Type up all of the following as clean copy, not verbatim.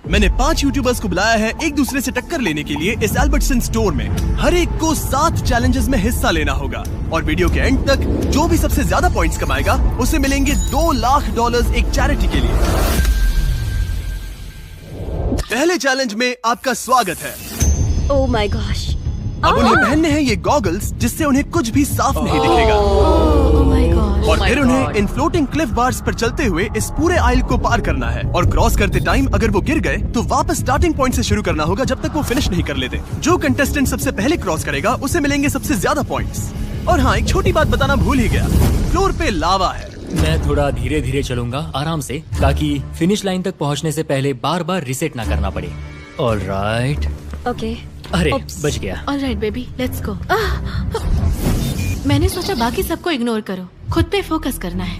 मैंने 5 यूट्यूबर्स को बुलाया है एक दूसरे से टक्कर लेने के लिए इस एल्बर्टसन स्टोर में। हर एक को 7 चैलेंजेस में हिस्सा लेना होगा और वीडियो के एंड तक जो भी सबसे ज्यादा पॉइंट्स कमाएगा उसे मिलेंगे $2 लाख एक चैरिटी के लिए। पहले चैलेंज में आपका स्वागत है। Oh my gosh. अब उन्हें पहनने हैं ये गॉगल्स जिससे उन्हें कुछ भी साफ नहीं दिखेगा। और फिर उन्हें इन फ्लोटिंग क्लिफ बार्स पर चलते हुए इस पूरे आइल को पार करना है और क्रॉस करते टाइम अगर वो गिर गए तो वापस स्टार्टिंग पॉइंट से शुरू करना होगा जब तक वो फिनिश नहीं कर लेते। जो कंटेस्टेंट सबसे पहले क्रॉस करेगा उसे मिलेंगे सबसे ज्यादा पॉइंट्स। और हाँ, एक छोटी बात बताना भूल ही गया, फ्लोर पे लावा है। मैं थोड़ा धीरे धीरे चलूंगा, आराम से, ताकि फिनिश लाइन तक पहुंचने से पहले बार बार रिसेट ना करना पड़े। ऑलराइट। ओके। अरे बच गया। Alright baby, let's go. मैंने सोचा बाकी सबको इग्नोर करो, खुद पे फोकस करना है।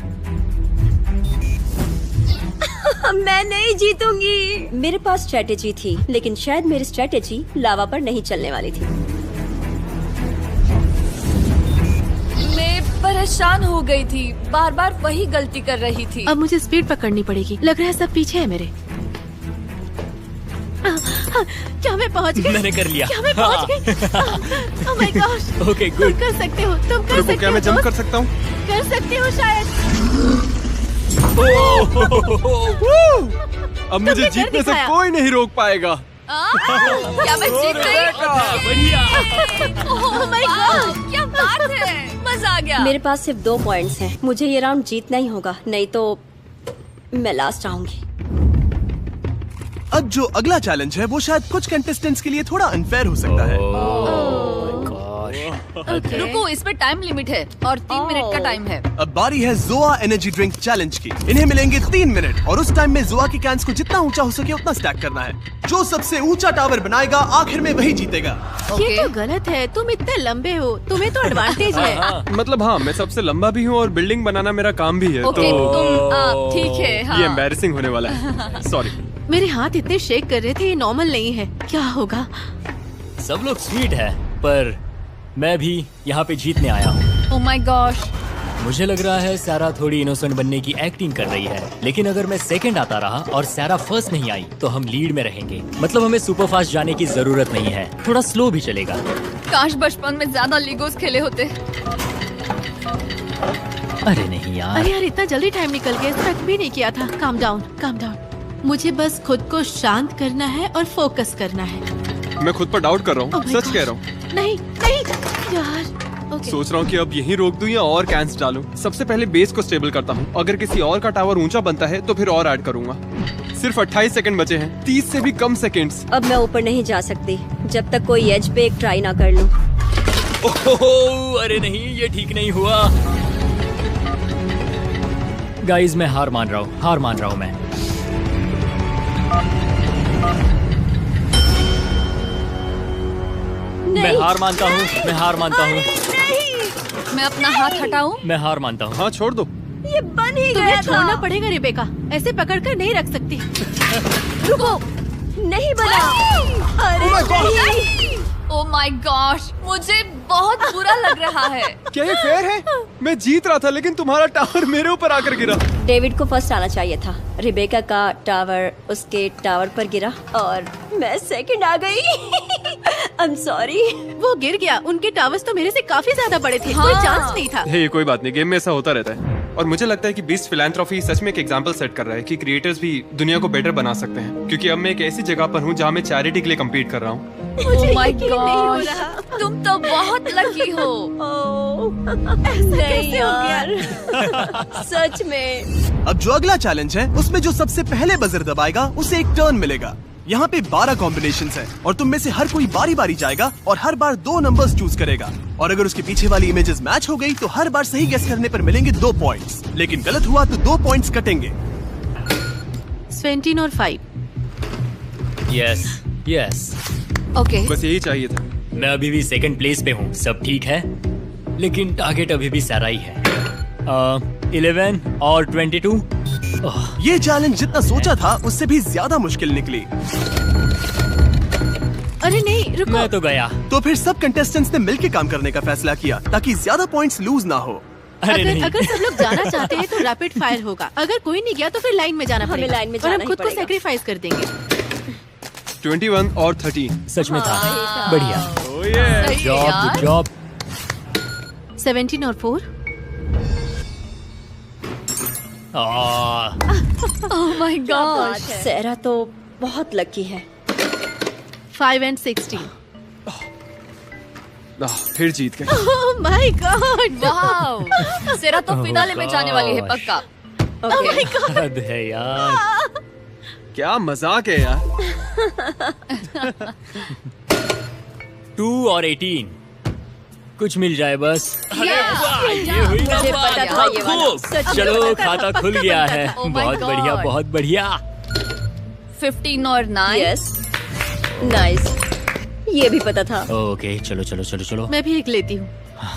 मैं नहीं जीतूंगी। मेरे पास स्ट्रेटेजी थी, लेकिन शायद मेरी स्ट्रेटेजी लावा पर नहीं चलने वाली थी। मैं परेशान हो गई थी, बार बार वही गलती कर रही थी। अब मुझे स्पीड पकड़नी पड़ेगी। लग रहा है सब पीछे है मेरे। क्या मैं पहुंच गई? मैंने कर लिया। क्या मैं पहुंच गई? Oh my gosh. ओके, तुम गुड। कर सकते हो, तुम कर सकते हो। क्या मैं जंप कर सकता हूँ? कर सकते हो शायद। अब मुझे तुमने जीतने कर से दिखाया। कोई नहीं रोक पाएगा। क्या मैं जीत गई? बढ़िया। Oh my God. क्या बात है, मजा आ गया। मेरे पास सिर्फ 2 पॉइंट्स हैं। मुझे ये राउंड जीतना ही होगा, नहीं तो मैं लास्ट आऊंगी। अब जो अगला चैलेंज है वो शायद कुछ कंटेस्टेंट्स के लिए थोड़ा अनफेयर हो सकता है। रुको, इस पे टाइम लिमिट है और 3 मिनट का टाइम है। अब बारी है जोआ एनर्जी ड्रिंक चैलेंज की। इन्हें मिलेंगे 3 मिनट और उस टाइम में जोआ की कैंस को जितना ऊंचा हो सके उतना स्टैक करना है। जो सबसे ऊंचा टावर बनाएगा आखिर में वही जीतेगा। ये तो गलत है, तुम इतने लंबे हो, तुम्हें तो एडवांटेज है। मतलब हाँ, मैं सबसे लंबा भी हूँ और बिल्डिंग बनाना मेरा काम भी है। ओके, तो तुम ठीक है। हाँ। ये एम्बैरेसिंग होने वाला है। सॉरी। मेरे हाथ इतने शेक कर रहे थे, ये नॉर्मल नहीं है। क्या होगा? सब लोग स्वीट है, पर मैं भी यहाँ पे जीतने आया हूँ। Oh my gosh. मुझे लग रहा है सारा थोड़ी इनोसेंट बनने की एक्टिंग कर रही है, लेकिन अगर मैं सेकंड आता रहा और सारा फर्स्ट नहीं आई तो हम लीड में रहेंगे। मतलब हमें सुपर फास्ट जाने की जरूरत नहीं है, थोड़ा स्लो भी चलेगा। काश बचपन में ज्यादा लीगोस खेले होते। अरे नहीं यार। अरे यार, इतना जल्दी टाइम निकल गया, एक्सपेक्ट भी नहीं किया था। Calm down, calm down. मुझे बस खुद को शांत करना है और फोकस करना है। मैं खुद पर डाउट कर रहा Oh हूँ, my सच God. कह रहा हूँ। नहीं नहीं यार। ओके। सोच रहा हूँ कि अब यहीं रोक दूं या और कैंस डालूं। सबसे पहले बेस को स्टेबल करता हूँ। अगर किसी और का टावर ऊंचा बनता है तो फिर और ऐड करूंगा। सिर्फ 28 सेकंड बचे हैं, 30 से भी कम सेकंड्स। अब मैं ऊपर नहीं जा सकती जब तक कोई एज पे एक ट्राई ना कर लूं। ओह, अरे नहीं, ये ठीक नहीं हुआ। गाइस, मैं हार मान रहा हूँ मैं। मैं हार मानता हूँ। मैं अपना हाथ हटाऊं? मैं हार मानता हूँ। हाँ, छोड़ दो। ये बन ही तुम्हें गया छोड़ना था। पड़ेगा रेबेका, ऐसे पकड़कर नहीं रख सकती। रुको, नहीं बना। अरे नहीं। ओह माय गॉश, मुझे बहुत बुरा लग रहा है। क्या ये फेयर है? मैं जीत रहा था लेकिन तुम्हारा टावर मेरे ऊपर आकर गिरा। डेविड को फर्स्ट आना चाहिए था। रिबेका का टावर उसके टावर पर गिरा और मैं सेकंड आ गई। I am sorry. वो गिर गया, उनके टावर्स तो मेरे से काफी ज्यादा बड़े थे। हाँ। कोई चांस नहीं था। हे, कोई बात नहीं, गेम में ऐसा होता रहता है। और मुझे लगता है कि बीस्ट फिलैंथ्रोपी सच में एक एग्जांपल सेट कर रहा है कि क्रिएटर्स भी दुनिया को बेटर बना सकते हैं। क्योंकि अब मैं एक ऐसी जगह पर हूँ जहाँ मैं चैरिटी के लिए कम्पीट कर रहा हूँ। मुझे ओह माय यकीन नहीं हो गॉश, रहा। तुम तो बहुत लकी हो। ऐसा नहीं कैसे हो गया? यार। सच में। अब जो अगला चैलेंज है उसमें जो सबसे पहले बजर दबाएगा उसे एक टर्न मिलेगा। यहाँ पे 12 कॉम्बिनेशंस हैं और तुम में से हर कोई बारी बारी जाएगा और हर बार 2 नंबर्स चूज करेगा। और अगर उसके पीछे वाली इमेजेस मैच हो गई तो हर बार सही गेस करने पर मिलेंगे 2 पॉइंट्स, लेकिन गलत हुआ तो 2 पॉइंट्स कटेंगे। 17 और 5। यस। ओके, बस यही चाहिए था। मैं अभी भी सेकंड प्लेस पे हूँ, सब ठीक है, लेकिन टारगेट अभी भी सारा ही है। 11 और 22। ये चैलेंज जितना सोचा था उससे भी ज्यादा मुश्किल निकली। अरे नहीं, रुको। मैं तो गया। तो फिर सब कंटेस्टेंट्स ने मिलकर काम करने का फैसला किया ताकि ज्यादा पॉइंट्स लूज ना हो। अरे नहीं। अगर सब लोग जाना चाहते हैं तो रैपिड फायर होगा। अगर कोई नहीं गया तो फिर लाइन में जाना हमें पड़ेगा लाइन में और जाना हम ही खुद को पड़ेगा। सैक्रिफाइस कर देंगे। 21 और 13। सच में था। बढ़िया। सही है जॉब, यार। Good job. 17 और 4। Oh my God. सेरा तो बहुत लकी है। 5 and 16। फिर जीत गए। Oh my God. वाओ, सेरा तो फिनाले में जाने वाली है पक्का। ओके हद है यार। क्या मजाक है यार। 2 और 18। कुछ मिल जाए बस। अरे वाह, ये हुई ना मुझे बात। पता था ये वाला। खूब। सच में चलो पता था, खाता खुल पक्का गया पता है। था। Oh my बहुत बढ़िया, God। बहुत बढ़िया। 15 और 9। यस नाइस, ये भी पता था। ओके चलो चलो चलो चलो। मैं भी एक लेती हूँ।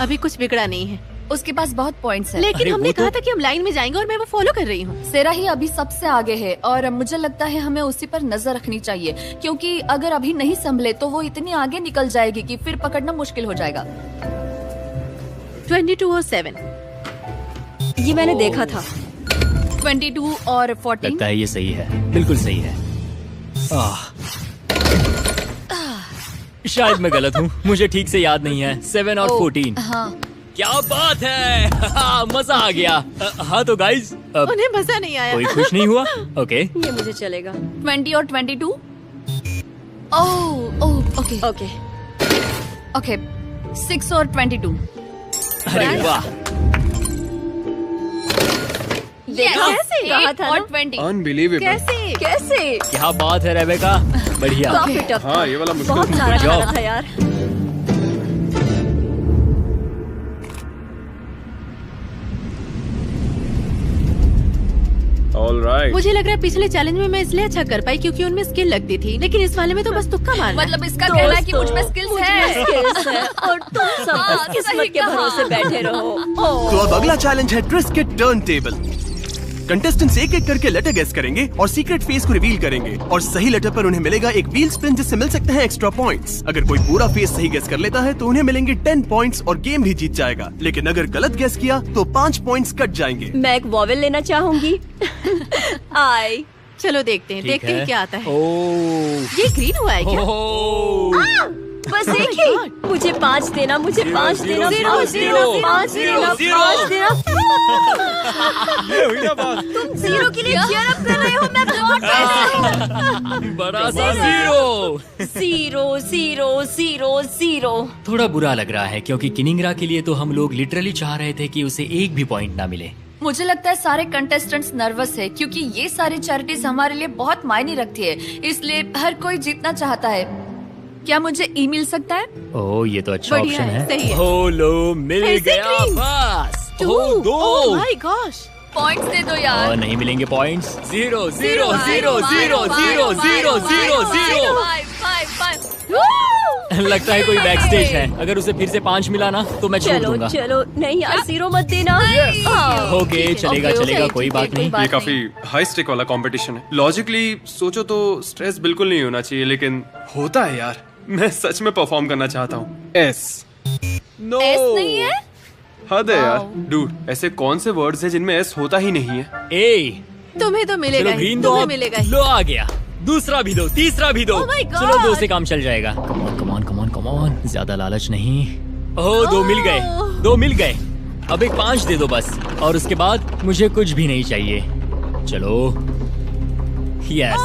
अभी कुछ बिगड़ा नहीं है। उसके पास बहुत पॉइंट्स हैं। लेकिन अरे हमने वो कहा तो- था कि हम लाइन में जाएंगे और मैं वो फॉलो कर रही हूँ। सेरा ही अभी सबसे आगे है और मुझे लगता है हमें उसी पर नजर रखनी चाहिए, क्योंकि अगर अभी नहीं संभले तो वो इतनी आगे निकल जाएगी कि फिर पकड़ना मुश्किल हो जाएगा। 22 और 7। ये मैंने देखा था। 22 और 14। लगता है ये सही है, बिल्कुल सही है। शायद मैं गलत हूँ, मुझे ठीक से याद नहीं है। 7 और 14। हाँ, क्या बात है। मजा आ गया। हाँ तो गाइज, अब उन्हें मजा नहीं आया। कोई खुश नहीं हुआ? ओके ये मुझे चलेगा। 20 और 22। Oh okay okay okay. 6 और 22। अरे वाह। देखा कैसे? कहा 8 था और ना? 20। अनबिलीवेबल। कैसे? कैसे? क्या बात है रेबेका, बढ़िया। काफी टफ था। हाँ, ये वाला मुश्किल बहुत था। नारा Good job. खाना था यार। ऑलराइट। मुझे लग रहा है पिछले चैलेंज में मैं इसलिए अच्छा कर पाई क्योंकि उनमें स्किल लगती थी, लेकिन इस वाले में तो बस तुक्का मारना। मतलब इसका कहना है कि मुझ में स्किल्स है। स्किल्स है और तुम सब हाँ, बस किस्मत सही के कहा। भरोसे बैठे रहो। तो अब अगला चैलेंज है ट्विस्ट के टर्न टेबल। कंटेस्टेंट्स एक एक करके लेटर गेस करेंगे और सीक्रेट फेस को रिवील करेंगे, और सही लेटर पर उन्हें मिलेगा एक व्हील स्पिन जिससे मिल सकते हैं एक्स्ट्रा पॉइंट्स। अगर कोई पूरा फेस सही गेस कर लेता है तो उन्हें मिलेंगे 10 पॉइंट्स और गेम भी जीत जाएगा, लेकिन अगर गलत गेस किया तो 5 पॉइंट्स कट जाएंगे। मैं एक वॉवेल लेना चाहूंगी। आई चलो देखते हैं, ठीक देखते हैं क्या आता है। ओह ये ग्रीन हुआ है क्या? ओह। बस Oh my एक ही। God. मुझे 5 देना, मुझे 5 देना, zero, 5 zero, देना, 5 zero, देना, zero. 5 देना। ये हुई ना बात। तुम 0 के लिए cheer up कर रहे हो, मैं बहुत बड़ा सा 0। 0 0 0 0। थोड़ा बुरा लग रहा है क्योंकि किनिंगरा के लिए तो हम लोग लिटरली चाह रहे थे कि उसे एक भी पॉइंट ना मिले। मुझे लगता है सारे कंटेस्टेंट्स नर्वस है क्योंकि ये सारी चैरिटीज हमारे लिए बहुत मायने रखती है, इसलिए हर कोई जीतना चाहता है। क्या मुझे ई मिल सकता है? ओह ये तो अच्छा बढ़िया ऑप्शन है, सही है। हो लो, मिल ऐसे गया green. बस। 2। हो दो। Oh my gosh. पॉइंट्स दे दो यार। और नहीं मिलेंगे पॉइंट्स। 0 0 0 0 0 0 0 0। 5 लगता है कोई बैक स्टेज है। अगर उसे फिर से 5 मिला ना तो मैं छोड़ चलो दूंगा। चलो, नहीं यार 0 मत देना। हाँ। ओके चलेगा ओके, चलेगा, ओके, कोई ठीक है, बात नहीं। कोई ये बात काफी हाई स्टेक वाला कंपटीशन है। लॉजिकली सोचो तो स्ट्रेस बिल्कुल नहीं होना चाहिए, लेकिन होता है यार। मैं सच में परफॉर्म करना चाहता हूँ। एस नो एस नहीं है? हद है यार। Wow. डूड, ऐसे कौन से वर्ड्स हैं जिनमें एस होता ही नहीं है? ए तुम्हें तो मिलेगा चलो ही, ग्रीन दो, तुम्हें अब मिलेगा ही। लो आ गया। दूसरा भी दो, तीसरा भी दो। Oh my God! चलो 2 से काम चल जाएगा। Come on come on come on come on, ज्यादा लालच नहीं। ओह 2 मिल गए, 2 मिल गए। अब एक 5 दे दो बस, और उसके बाद मुझे कुछ भी नहीं चाहिए। चलो यस,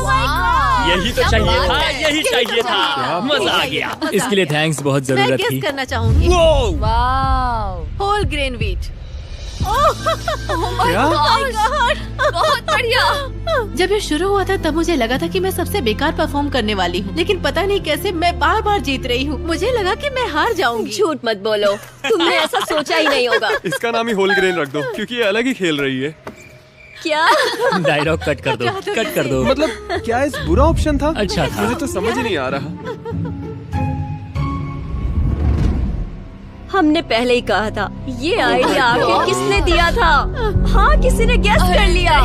यही तो चाहिए था, यही चाहिए था। मजा आ गया। इसके लिए थैंक्स, बहुत मैं जरूरत गेस थी। करना चाहूंगी। वो वाओ, होल ग्रेन व्हीट। क्या? बहुत बढ़िया। जब ये शुरू हुआ था तब मुझे लगा था कि मैं सबसे बेकार परफॉर्म करने वाली हूँ, लेकिन पता नहीं कैसे मैं बार बार जीत रही हूँ। मुझे लगा कि मैं हार जाऊंगी। झूठ मत बोलो, तुमने ऐसा सोचा ही नहीं होगा। इसका नाम ही होल ग्रेन रख दो, क्योंकि ये अलग ही खेल रही है। क्या? डायलॉग कट कर दो, कट कर दो। मतलब क्या इस बुरा ऑप्शन था? अच्छा था। मुझे तो समझ ही नहीं आ रहा। हमने पहले ही कहा था, ये आइडिया आखिर किसने दिया था? हाँ, किसी ने गेस कर लिया।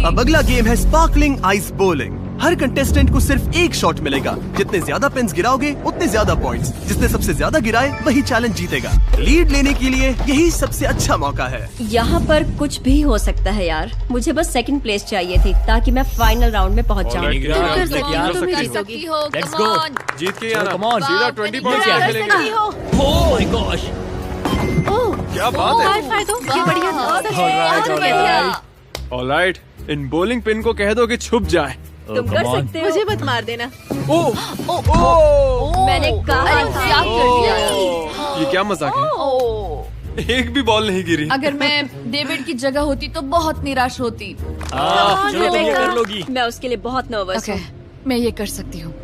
अब अगला गेम है स्पार्कलिंग आइस बोलिंग। हर कंटेस्टेंट को सिर्फ एक शॉट मिलेगा। जितने ज्यादा पिन्स गिराओगे उतने ज्यादा पॉइंट्स। जिसने सबसे ज्यादा गिराए वही चैलेंज जीतेगा। लीड लेने के लिए यही सबसे अच्छा मौका है। यहाँ पर कुछ भी हो सकता है यार। मुझे बस सेकंड प्लेस चाहिए थी ताकि मैं फाइनल राउंड में पहुँच जाऊँ। Alright, तुम कर यार, सकती यार, हो, तुम कर जीत सकती सकती हो। Let's come go. on. जीत के यार, come on. सीधा वाह, 20 मैंने पॉइंट्स कर मिलेंगे। सकती हो। Oh my gosh. क्या बात है। हाई फाई दो, ये बढ़िया था। वाह, सच में, Alright, बहुत alright. बढ़िया। ऑलराइट, इन बॉलिंग पिन को कह दो कि छुप जाए। Oh, तुम come कर on. सकते हो। मुझे मत मार देना। मैंने कहा अरे, था। क्या कर दिया? ये क्या मजाक है? एक भी बॉल नहीं गिरी। अगर मैं डेविड की जगह होती तो बहुत निराश होती। चलो तुम ये कर लोगी। मैं उसके लिए बहुत नर्वस ओके, हूँ। मैं ये कर सकती हूँ।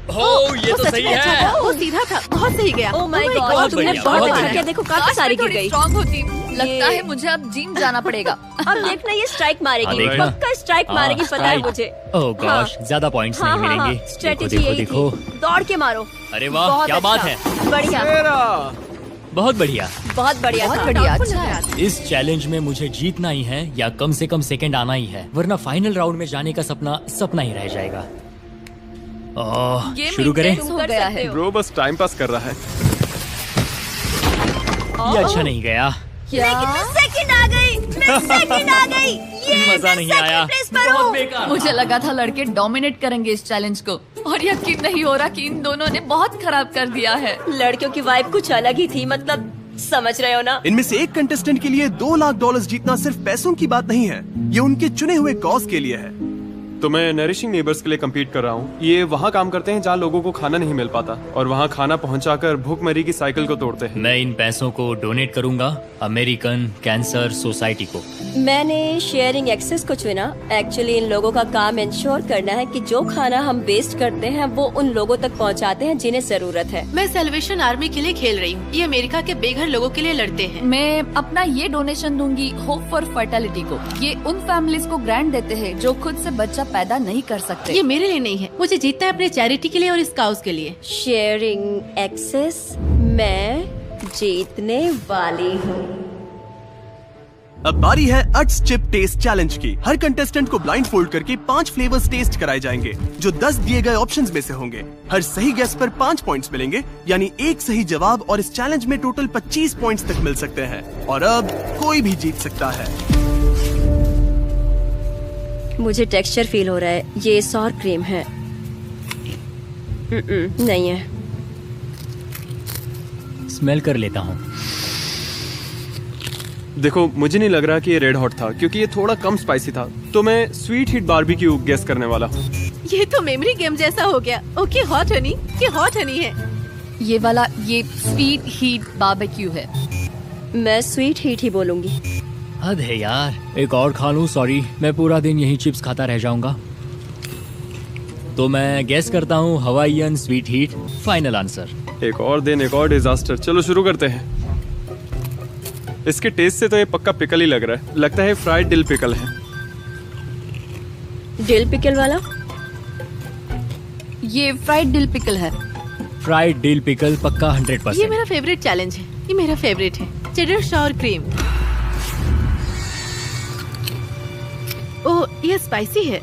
Oh, ये तो सच सही में अच्छा है। था, वो सीधा था, बहुत सही गया। Oh my Oh my God, God, तुमने बढ़िया, बहुत बहुत अच्छा बढ़िया। किया। देखो काफी सारी गिर गई। स्ट्रांग होती। लगता है मुझे अब जिम जाना पड़ेगा। अब देखना ये स्ट्राइक मारेगी। देखना। पक्का स्ट्राइक मारेगी, पता है मुझे। Oh gosh, ज्यादा पॉइंट्स नहीं मिलेंगे। देखो स्ट्रेटेजी देखो यही देखो। थी। दौड़ के मारो। अरे वाह, बहुत क्या बात अच्छा। है। बढ़िया, बहुत बढ़िया। बहुत बढ़िया बहुत था। बढ़िया, अच्छा है। इस चैलेंज में मुझे जीतना ही है या कम से कम सेकंड आना ही है, वरना फाइनल राउंड में जाने का सपना ही रह जाएगा। गेम शुरू करें। intense हो गया है। ब्रो बस टाइम पास कर रहा है। ये अच्छा नहीं गया। सेकंड आ गई। मैं सेकंड आ गई। ये मजा नहीं आया। बहुत बेकार। मुझे लगा था लड़के डोमिनेट करेंगे इस चैलेंज को, और यकीन नहीं हो रहा कि इन दोनों ने बहुत खराब कर दिया है। लड़कियों की वाइब कुछ अलग ही थी, मतलब समझ रहे हो ना। इनमें से एक कंटेस्टेंट के लिए $2 लाख जीतना सिर्फ पैसों की बात नहीं है। ये उनके चुने हुए कॉज के लिए है। तो मैं नरिशिंग नेबर्स के लिए compete कर रहा हूँ। ये वहाँ काम करते हैं जहाँ लोगों को खाना नहीं मिल पाता, और वहाँ खाना पहुँचाकर भूखमरी की साइकिल को तोड़ते हैं। मैं इन पैसों को डोनेट करूंगा अमेरिकन कैंसर सोसाइटी को। मैंने शेयरिंग एक्सेस को चुना। एक्चुअली इन लोगों का काम इंश्योर करना है कि जो खाना हम वेस्ट करते हैं वो उन लोगों तक पहुंचाते हैं जिन्हें जरूरत है। मैं सेलिब्रेशन आर्मी के लिए खेल रही हूँ। ये अमेरिका के बेघर लोगों के लिए लड़ते हैं। मैं अपना ये डोनेशन दूंगी होप फॉर फर्टिलिटी को। ये उन फैमिलीज को ग्रांट देते हैं जो खुद से बच्चा पैदा नहीं कर सकते। ये मेरे लिए नहीं है, मुझे जीतना है अपने चैरिटी के लिए और इस काउज के लिए। शेयरिंग एक्सेस मैं जीतने वाली हूँ। अब बारी है अट्स चिप टेस्ट चैलेंज की। हर कंटेस्टेंट को ब्लाइंड फोल्ड करके 5 फ्लेवर्स टेस्ट कराए जाएंगे जो 10 दिए गए ऑप्शंस में से होंगे। हर सही गेस पर 5 पॉइंट्स मिलेंगे, यानी एक सही जवाब और इस चैलेंज में टोटल 25 पॉइंट्स तक मिल सकते हैं। और अब कोई भी जीत सकता है। मुझे टेक्सचर फील हो रहा है। ये सॉर क्रीम है। नहीं है। स्मेल कर लेता हूँ। देखो, मुझे नहीं लग रहा कि ये रेड हॉट था, क्योंकि ये थोड़ा कम स्पाइसी था। तो मैं स्वीट हीट बारबेक्यू गेस करने वाला हूँ। ये तो मेमोरी गेम जैसा हो गया। ओके, हॉट हनी, ये हॉट हनी है। ये वाला ये स्वीट हीट बारबेक्यू है। मैं स्वीट हीट ही बोलूंगी। हद है यार। एक और खा लूं, सॉरी, मैं पूरा दिन यही चिप्स खाता रह जाऊंगा। तो मैं गेस करता हूँ Hawaiian sweet heat. Final answer. एक और दिन, एक और डिजास्टर। चलो शुरू करते हैं। इसके टेस्ट से तो ये पक्का पिकल ही लग रहा है। लगता है फ्राइड डिल पिकल है। डिल पिकल वाला? ये फ्राइड डिल पिकल है। फ्राइड डिल पिकल पक्का ये 100%। मेरा फेवरेट चैलेंज है। ये मेरा फेवरेट है। Cheddar sure cream. ओह, ये स्पाइसी है।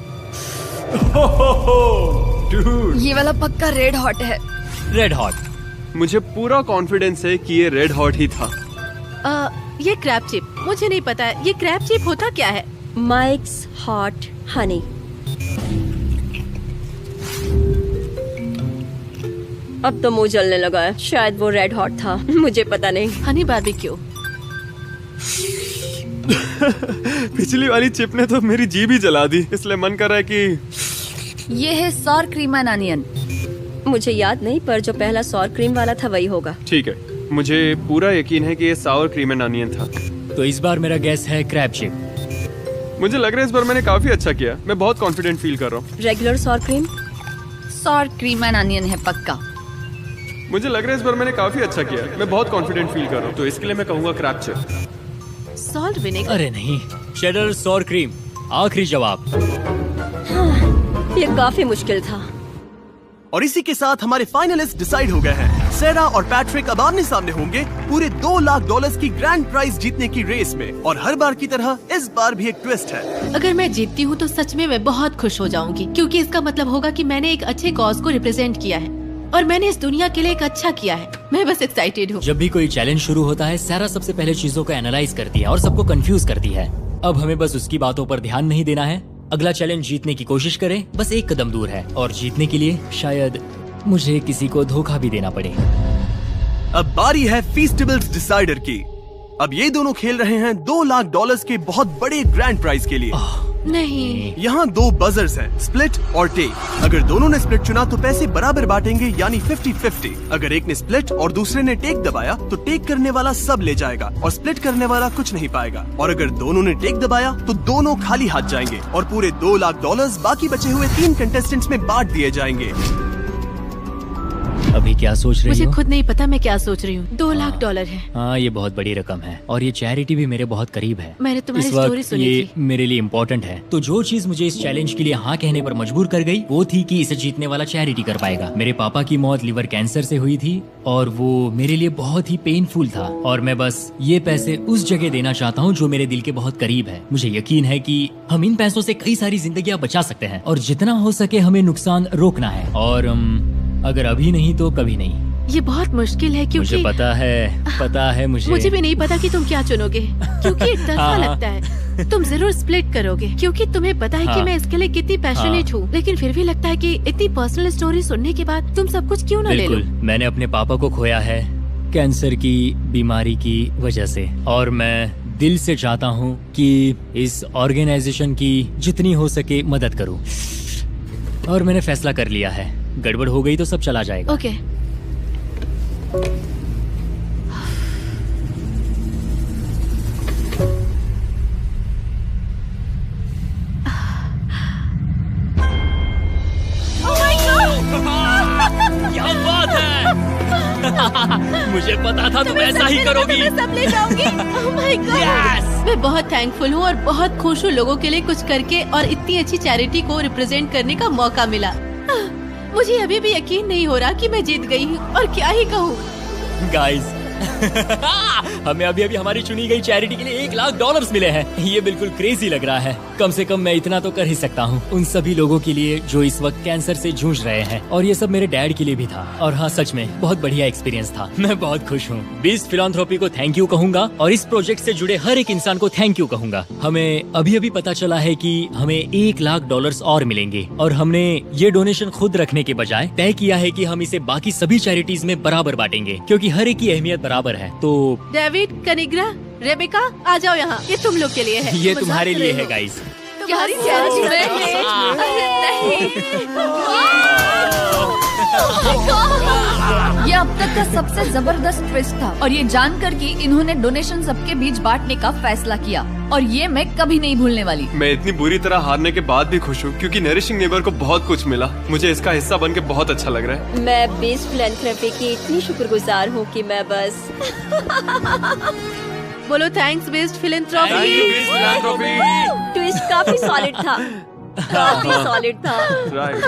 ये वाला पक्का रेड हॉट है। Red hot. मुझे पूरा कॉन्फिडेंस है कि ये रेड हॉट ही था। ये क्रैब चिप। मुझे नहीं पता है ये क्रैब चिप होता क्या है। Mics hot Honey. अब तो मुंह जलने लगा है। शायद वो रेड हॉट था, मुझे पता नहीं। हनी बारबेक्यू। पिछली वाली चिप ने तो मेरी जीभ ही जला दी, इसलिए मन कर रहा है कि ये है सॉर क्रीम एंड अनियन। मुझे याद नहीं, पर जो पहला सॉर क्रीम वाला था वही होगा। ठीक है। मुझे पूरा यकीन है कि ये सावर क्रीम एंड अनियन था। तो इस बार मेरा गेस है क्रैब चिप। मुझे लग रहा है इस बार मैंने काफी अच्छा किया। मैं बहुत कॉन्फिडेंट फील कर रहा हूँ। Regular sour cream? Sour cream and onion है पक्का। मुझे लग रहा है इस बार मैंने काफी अच्छा किया। मैं बहुत कॉन्फिडेंट फील कर रहा हूँ, तो इसके लिए मैं कहूँगा क्रैब चिप। Salt vinegar. अरे नहीं, चेडर सॉर क्रीम। आखिरी जवाब। ये काफी मुश्किल था। और इसी के साथ हमारे फाइनलिस्ट डिसाइड हो गए हैं। सैरा और पैट्रिक अब आमने सामने होंगे पूरे $2 लाख की ग्रैंड प्राइज जीतने की रेस में। और हर बार की तरह इस बार भी एक ट्विस्ट है। अगर मैं जीतती हूँ तो सच में मैं बहुत खुश हो जाऊंगी, क्योंकि इसका मतलब होगा कि मैंने एक अच्छे कॉज को रिप्रेजेंट किया है और मैंने इस दुनिया के लिए एक अच्छा किया है। मैं बस एक्साइटेड हूँ। जब भी कोई चैलेंज शुरू होता है, सैरा सबसे पहले चीजों को एनालाइज करती है और सबको कंफ्यूज करती है। अब हमें बस उसकी बातों पर ध्यान नहीं देना है। अगला चैलेंज जीतने की कोशिश करें, बस एक कदम दूर है। और जीतने के लिए शायद मुझे किसी को धोखा भी देना पड़े। अब बारी है फीस्टिबल्स डिसाइडर की। अब ये दोनों खेल रहे हैं $2 लाख के बहुत बड़े ग्रैंड प्राइज के लिए। नहीं, यहाँ 2 बजर्स हैं, स्प्लिट और टेक। अगर दोनों ने स्प्लिट चुना तो पैसे बराबर बांटेंगे, यानी 50-50। अगर एक ने स्प्लिट और दूसरे ने टेक दबाया तो टेक करने वाला सब ले जाएगा और स्प्लिट करने वाला कुछ नहीं पाएगा। और अगर दोनों ने टेक दबाया तो दोनों खाली हाथ जाएंगे और पूरे $2 लाख बाकी बचे हुए 3 कंटेस्टेंट्स में बांट दिए जाएंगे। अभी क्या सोच रही मुझे हो? खुद नहीं पता मैं क्या सोच रही हूँ। $2 लाख है। हाँ, ये बहुत बड़ी रकम है और ये चैरिटी भी मेरे बहुत करीब है। मैंने तुम्हारी इस वक्त स्टोरी सुनी ये थी। मेरे लिए इम्पोर्टेंट है। तो जो चीज मुझे इस चैलेंज के लिए हाँ कहने पर मजबूर कर गई वो थी कि इसे जीतने वाला चैरिटी कर पाएगा। मेरे पापा की मौत लिवर कैंसर से हुई थी और वो मेरे लिए बहुत ही पेनफुल था और मैं बस ये पैसे उस जगह देना चाहता हूँ जो मेरे दिल के बहुत करीब है। मुझे यकीन है कि हम इन पैसों से कई सारी जिंदगियां बचा सकते हैं और जितना हो सके हमें नुकसान रोकना है। और अगर अभी नहीं तो कभी नहीं। ये बहुत मुश्किल है क्योंकि मुझे पता है मुझे भी नहीं पता कि तुम क्या चुनोगे, क्योंकि एक तरफा हाँ। लगता है। तुम जरूर स्प्लिट करोगे क्योंकि तुम्हें पता है कि हाँ। मैं इसके लिए कितनी पैशनेट हूँ, लेकिन फिर भी लगता है कि इतनी पर्सनल स्टोरी सुनने के बाद तुम सब कुछ क्यों ना ले लो। बिल्कुल, मैंने अपने पापा को खोया है कैंसर की बीमारी की वजह से और मैं दिल से चाहता हूँ कि इस ऑर्गेनाइजेशन की जितनी हो सके मदद करूँ। और मैंने फैसला कर लिया है, गड़बड़ हो गई तो सब चला जाएगा। ओके। क्या बात है। मुझे पता था तुम ऐसा ही करोगी। मैं सब ले जाऊंगी। Oh my God! Yes! मैं बहुत थैंकफुल हूँ और बहुत खुश हूँ लोगों के लिए कुछ करके और इतनी अच्छी चैरिटी को रिप्रेजेंट करने का मौका मिला। मुझे अभी भी यकीन नहीं हो रहा कि मैं जीत गई हूँ और क्या ही कहूँ। गाइस हमें अभी हमारी चुनी गई चैरिटी के लिए $1 लाख मिले हैं। ये बिल्कुल क्रेजी लग रहा है। कम से कम मैं इतना तो कर ही सकता हूँ उन सभी लोगों के लिए जो इस वक्त कैंसर से जूझ रहे हैं। और ये सब मेरे डैड के लिए भी था। और हाँ, सच में बहुत बढ़िया एक्सपीरियंस था। मैं बहुत खुश हूँ। बीस्ट फिलैंथ्रोपी को थैंक यू कहूंगा और इस प्रोजेक्ट से जुड़े हर एक इंसान को थैंक यू कहूंगा। हमें अभी पता चला है कि हमें $1 लाख और मिलेंगे और हमने ये डोनेशन खुद रखने के बजाय तय किया है कि हम इसे बाकी सभी चैरिटीज में बराबर बांटेंगे, क्योंकि हर एक की अहमियत बराबर है। तो डेविड, कनिग्रा, रेबेका, आ जाओ यहाँ। ये तुम लोग के लिए है। ये तुम्हारे लिए है गाइस। तुम्हारी चैरिटी में ये अब तक का सबसे जबरदस्त ट्विस्ट था और ये जानकर कि इन्होंने डोनेशन सबके बीच बांटने का फैसला किया और ये मैं कभी नहीं भूलने वाली। मैं इतनी बुरी तरह हारने के बाद भी खुश हूँ क्योंकि नरिशिंग नेबर को बहुत कुछ मिला। मुझे इसका हिस्सा बन के बहुत अच्छा लग रहा है। मैं बीस्ट फिलैंथ्रोपी की इतनी शुक्रगुजार हूँ कि मैं बस बोलो थैंक्स बेस्ट फिलैंथ्रोपी। ट्विस्ट काफी सॉलिड था, काफी सॉलिड था। राइट।